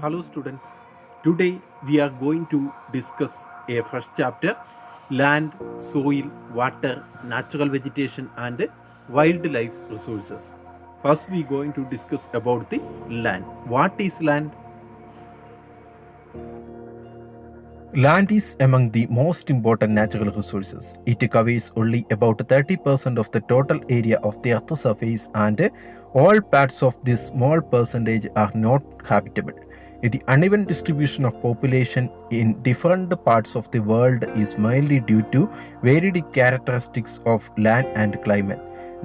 Hello students. Today we are going to discuss a fresh chapter: land, soil, water, natural vegetation and wildlife resources. First we going to discuss about the land. What is land? Land is among the most important natural resources. It covers only about 30% of the total area of the Earth's surface, and all parts of this small percentage are not habitable. The uneven distribution of population in different parts of the world is mainly due to varied characteristics of land and climate.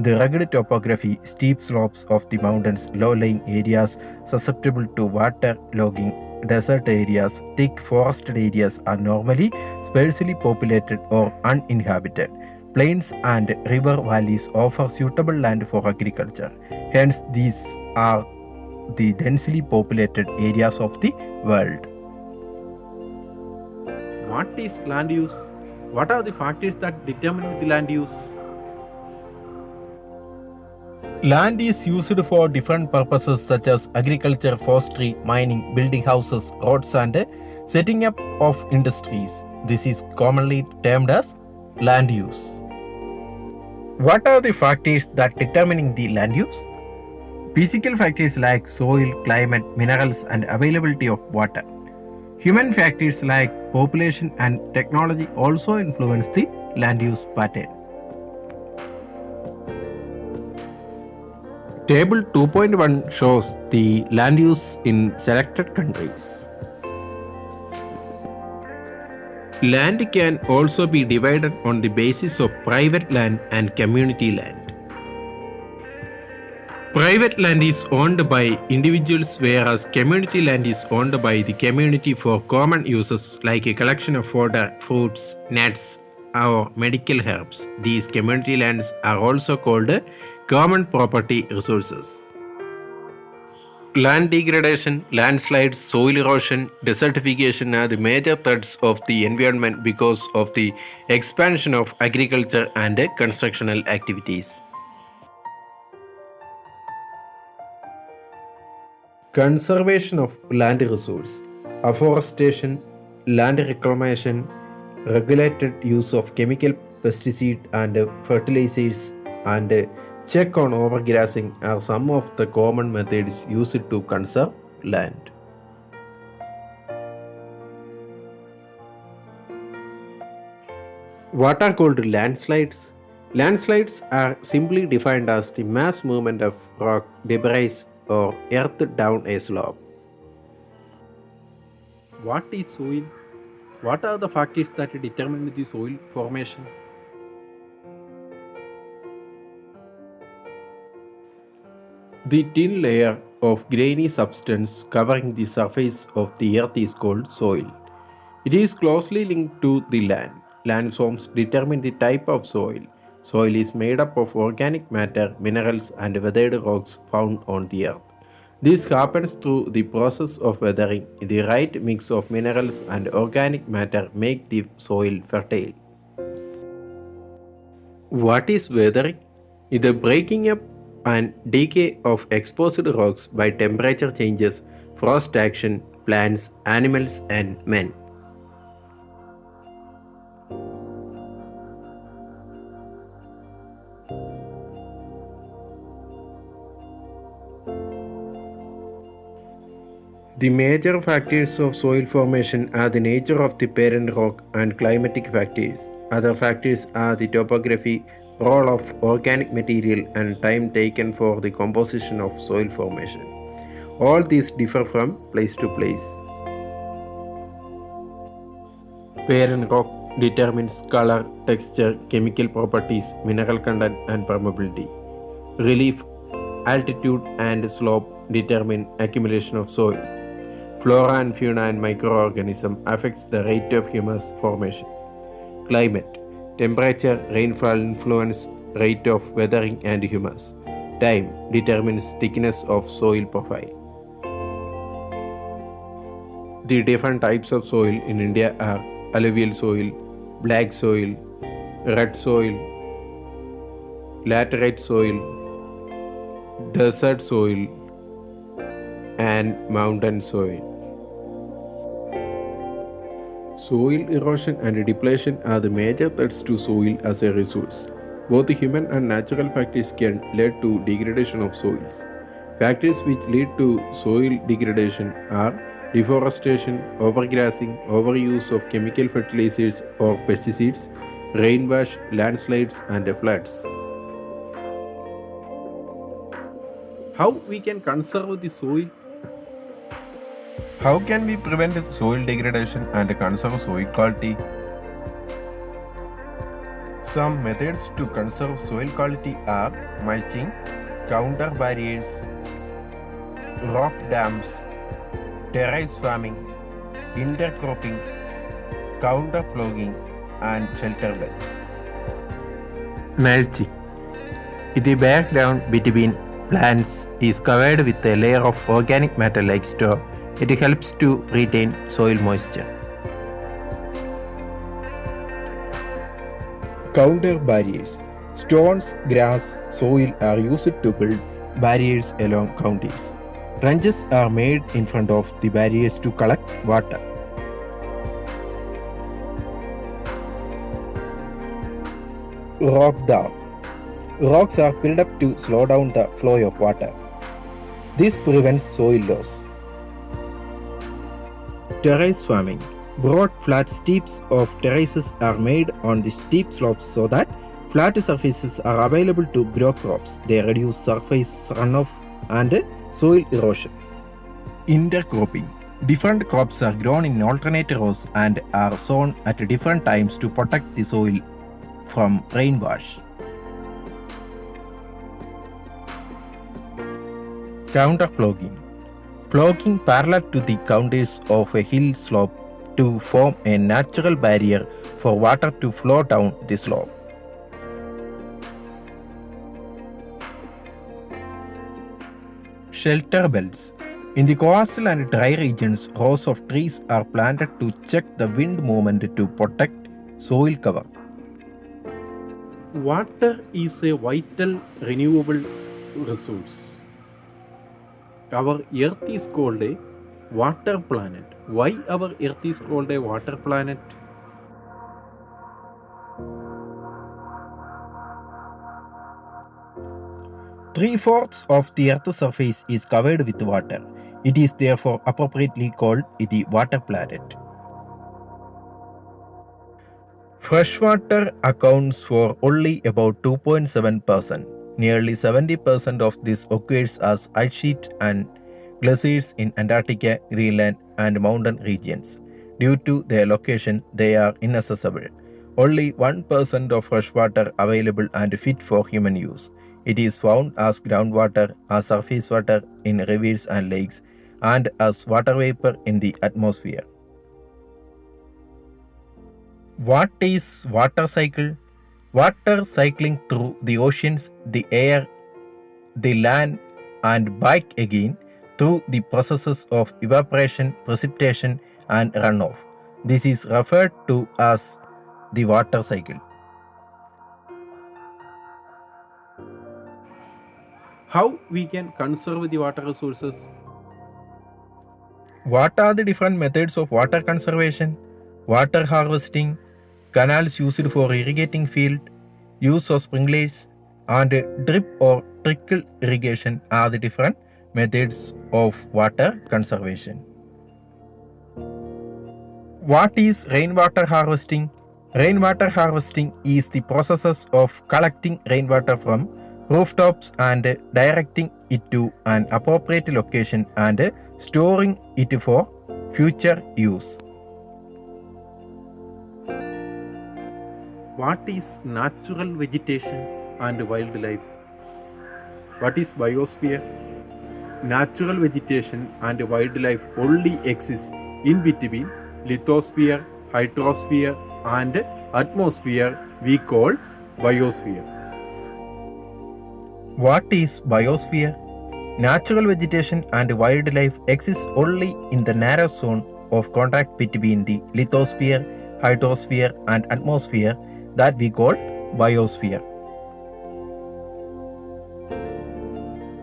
The rugged topography, steep slopes of the mountains, low-lying areas susceptible to water logging, desert areas, thick forested areas are normally sparsely populated or uninhabited. Plains and river valleys offer suitable land for agriculture. Hence, these are the densely populated areas of the world. What is land use? What are the factors that determine the land use? Land is used for different purposes such as agriculture, forestry, mining, building houses, roads, and setting up of industries. This is commonly termed as land use. What are the factors that determining the land use? Physical factors like soil, climate, minerals, and availability of water. Human factors like population and technology also influence the land use pattern. Table 2.1 shows the land use in selected countries. Land can also be divided on the basis of private land and community land. Private land is owned by individuals, whereas community land is owned by the community for common uses like a collection of fodder, fruits, nuts, or medical herbs. These community lands are also called common property resources. Land degradation, landslides, soil erosion, desertification are the major threats of the environment because of the expansion of agriculture and constructional activities. Conservation of land resource, afforestation, land reclamation, regulated use of chemical pesticide and fertilizers, and check on overgrazing are some of the common methods used to conserve land. What are called landslides? Landslides are simply defined as the mass movement of rock, debris, or earth down a slope. What is soil? What are the factors that determine the soil formation? The thin layer of grainy substance covering the surface of the earth is called soil. It is closely linked to the land. Landforms determine the type of soil. Soil is made up of organic matter, minerals, and weathered rocks found on the earth. This happens through the process of weathering. The right mix of minerals and organic matter make the soil fertile. What is weathering? The breaking up and decay of exposed rocks by temperature changes, frost action, plants, animals, and men. The major factors of soil formation are the nature of the parent rock and climatic factors. Other factors are the topography, role of organic material, and time taken for the composition of soil formation. All these differ from place to place. Parent rock determines color, texture, chemical properties, mineral content, and permeability. Relief, altitude, and slope determine accumulation of soil. Flora and fauna and microorganism affects the rate of humus formation. Climate, temperature, rainfall influence rate of weathering and humus. Time determines thickness of soil profile. The different types of soil in India are alluvial soil, black soil, red soil, laterite soil, desert soil, and mountain soil. Soil erosion and depletion are the major threats to soil as a resource. Both human and natural factors can lead to degradation of soils. Factors which lead to soil degradation are deforestation, overgrazing, overuse of chemical fertilizers or pesticides, rainwash, landslides, and floods. How we can conserve the soil? How can we prevent soil degradation and conserve soil quality? Some methods to conserve soil quality are mulching, counter barriers, rock dams, terrace farming, intercropping, counter ploughing, and shelter beds. Mulching. The background between plants is covered with a layer of organic matter like straw. It helps to retain soil moisture. Counter barriers. Stones, grass, soil are used to build barriers along counties. Trenches are made in front of the barriers to collect water. Rock dam. Rocks are built up to slow down the flow of water. This prevents soil loss. Terrace farming. Broad, flat strips of terraces are made on the steep slopes so that flat surfaces are available to grow crops. They reduce surface runoff and soil erosion. Intercropping. Different crops are grown in alternate rows and are sown at different times to protect the soil from rainwash. Counter ploughing. Ploughing parallel to the contours of a hill slope to form a natural barrier for water to flow down the slope. Shelter belts. In the coastal and dry regions, rows of trees are planted to check the wind movement to protect soil cover. Water is a vital renewable resource. Our earth is called a water planet. Why our earth is called a water planet? Three-fourths of the Earth's surface is covered with water. It is therefore appropriately called the water planet. Freshwater accounts for only about 2.7%. Nearly 70% of this occurs as ice sheet and glaciers in Antarctica, Greenland, and mountain regions. Due to their location, they are inaccessible. Only 1% of freshwater available and fit for human use. It is found as groundwater, as surface water in rivers and lakes, and as water vapor in the atmosphere. What is water cycle? Water cycling through the oceans, the air, the land, and back again through the processes of evaporation, precipitation, and runoff. This is referred to as the water cycle. How we can conserve the water resources? What are the different methods of water conservation? Water harvesting, canals used for irrigating field, use of sprinklers, and drip or trickle irrigation are the different methods of water conservation. What is rainwater harvesting? Rainwater harvesting is the process of collecting rainwater from rooftops and directing it to an appropriate location and storing it for future use. What is natural vegetation and wildlife? What is biosphere? Natural vegetation and wildlife only exist in between lithosphere, hydrosphere, and atmosphere we call biosphere. What is biosphere? Natural vegetation and wildlife exist only in the narrow zone of contact between the lithosphere, hydrosphere, and atmosphere that we call biosphere.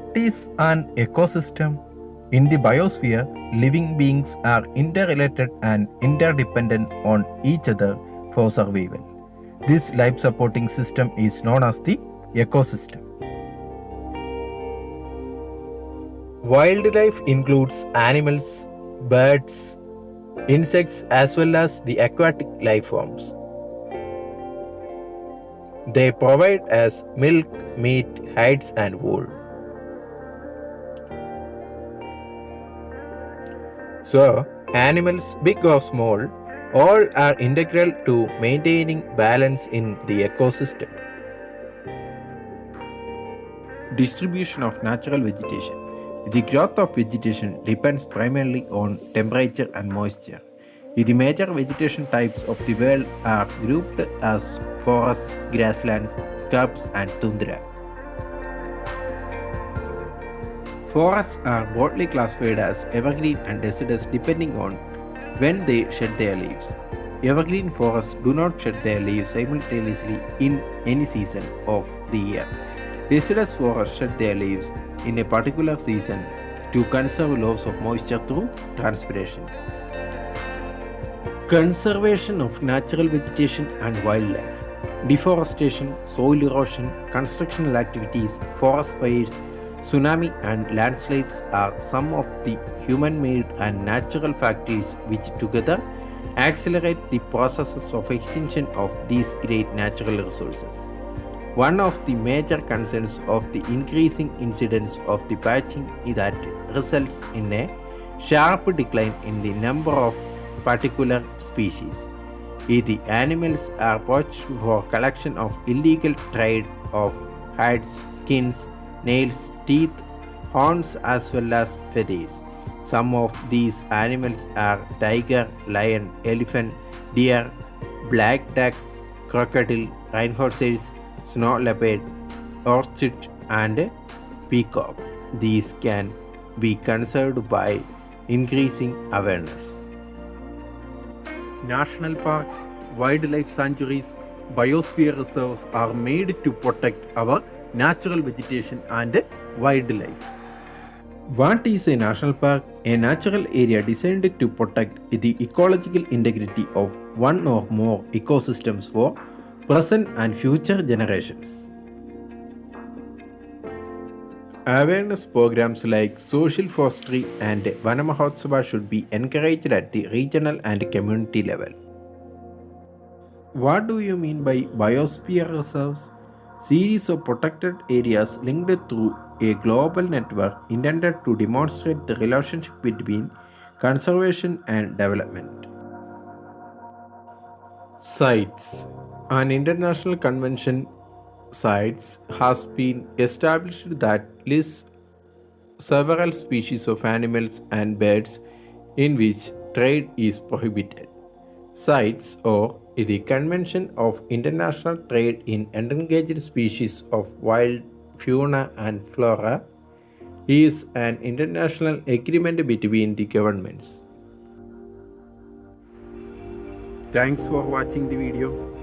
What is an ecosystem? In the biosphere, living beings are interrelated and interdependent on each other for survival. This life supporting system is known as the ecosystem. Wildlife includes animals, birds, insects, as well as the aquatic life forms. They provide us milk, meat, hides, and wool. So, animals, big or small, all are integral to maintaining balance in the ecosystem. Distribution of natural vegetation. The growth of vegetation depends primarily on temperature and moisture. The major vegetation types of the world are grouped as forests, grasslands, steppes, and tundra. Forests are broadly classified as evergreen and deciduous depending on when they shed their leaves. Evergreen forests do not shed their leaves simultaneously in any season of the year. Deciduous forests shed their leaves in a particular season to conserve loss of moisture through transpiration. Conservation of natural vegetation and wildlife. Deforestation, soil erosion, constructional activities, forest fires, tsunami and landslides are some of the human-made and natural factors which together accelerate the processes of extinction of these great natural resources. One of the major concerns of the increasing incidence of the poaching is that results in a sharp decline in the number of particular species. The animals are poached for collection of illegal trade of hides, skins, nails, teeth, horns as well as feathers. Some of these animals are tiger, lion, elephant, deer, black duck, crocodile, rhinoceros, snow leopard, orchid and peacock. These can be conserved by increasing awareness. National parks, wildlife sanctuaries, biosphere reserves are made to protect our natural vegetation and wildlife. What is a national park? A natural area designed to protect the ecological integrity of one or more ecosystems for present and future generations. Awareness programs like social forestry and Vana Mahotsava should be encouraged at the regional and community level. What do you mean by biosphere reserves? Series of protected areas linked through a global network intended to demonstrate the relationship between conservation and development. CITES. An international convention CITES has been established that lists several species of animals and birds in which trade is prohibited. CITES, or the Convention of International Trade in Endangered Species of Wild Fauna and Flora, is an international agreement between the governments. Thanks for watching the video.